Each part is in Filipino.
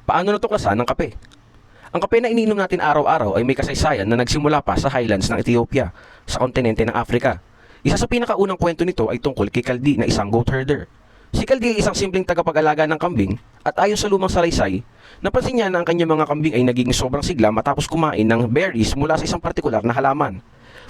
Paano natuklasan ng kape? Ang kape na iniinom natin araw-araw ay may kasaysayan na nagsimula pa sa highlands ng Ethiopia, sa kontinente ng Afrika. Isa sa pinakaunang kwento nito ay tungkol kay Kaldi na isang goat herder. Si Kaldi ay isang simpleng tagapag-alaga ng kambing at ayon sa lumang salaysay, napansin niya na ang kanyang mga kambing ay naging sobrang sigla matapos kumain ng berries mula sa isang partikular na halaman.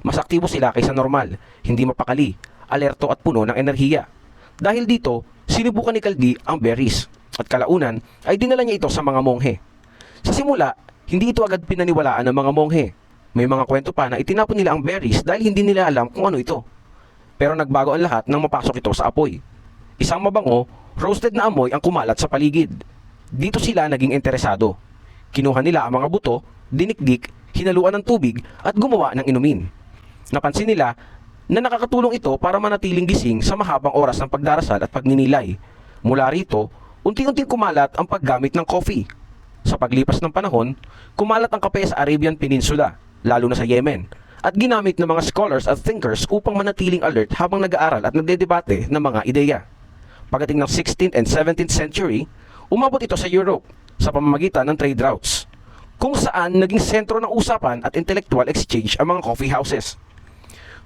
Mas aktibo sila kaysa normal, hindi mapakali, alerto at puno ng enerhiya. Dahil dito, sinubukan ni Kaldi ang berries at kalaunan ay dinala niya ito sa mga monghe. Sa simula, hindi ito agad pinaniwalaan ng mga monghe. May mga kwento pa na itinapon nila ang berries dahil hindi nila alam kung ano ito. Pero nagbago ang lahat nang mapasok ito sa apoy. Isang mabango, roasted na amoy ang kumalat sa paligid. Dito sila naging interesado. Kinuha nila ang mga buto, dinikdik, hinaluan ng tubig at gumawa ng inumin. Napansin nila na nakakatulong ito para manatiling gising sa mahabang oras ng pagdarasal at pagninilay. Mula rito, unti-unting kumalat ang paggamit ng coffee. Sa paglipas ng panahon, kumalat ang kape sa Arabian Peninsula, lalo na sa Yemen, at ginamit ng mga scholars at thinkers upang manatiling alert habang nag-aaral at nagdedebate ng mga ideya. Pagdating ng 16th and 17th century, umabot ito sa Europe sa pamamagitan ng trade routes, kung saan naging sentro ng usapan at intellectual exchange ang mga coffee houses.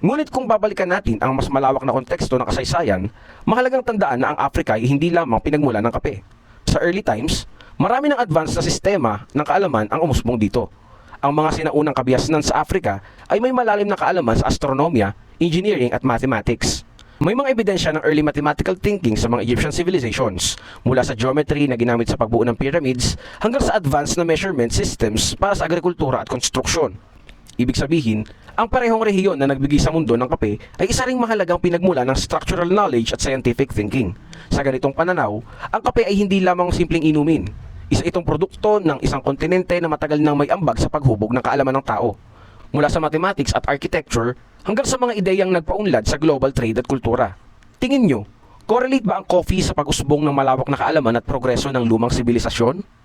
Ngunit kung babalikan natin ang mas malawak na konteksto ng kasaysayan, mahalagang tandaan na ang Africa ay hindi lamang pinagmulan ng kape. Sa early times, marami ng advanced na sistema ng kaalaman ang umusbong dito. Ang mga sinaunang kabihasnan sa Africa ay may malalim na kaalaman sa astronomya, engineering at mathematics. May mga ebidensya ng early mathematical thinking sa mga Egyptian civilizations, mula sa geometry na ginamit sa pagbuo ng pyramids hanggang sa advanced na measurement systems para sa agrikultura at konstruksyon. Ibig sabihin, ang parehong rehiyon na nagbigay sa mundo ng kape ay isa ring mahalagang pinagmula ng structural knowledge at scientific thinking. Sa ganitong pananaw, ang kape ay hindi lamang simpleng inumin. Isa itong produkto ng isang kontinente na matagal nang may ambag sa paghubog ng kaalaman ng tao. Mula sa mathematics at architecture hanggang sa mga ideyang nagpaunlad sa global trade at kultura. Tingin nyo, correlate ba ang coffee sa pag-usbong ng malawak na kaalaman at progreso ng lumang sibilisasyon?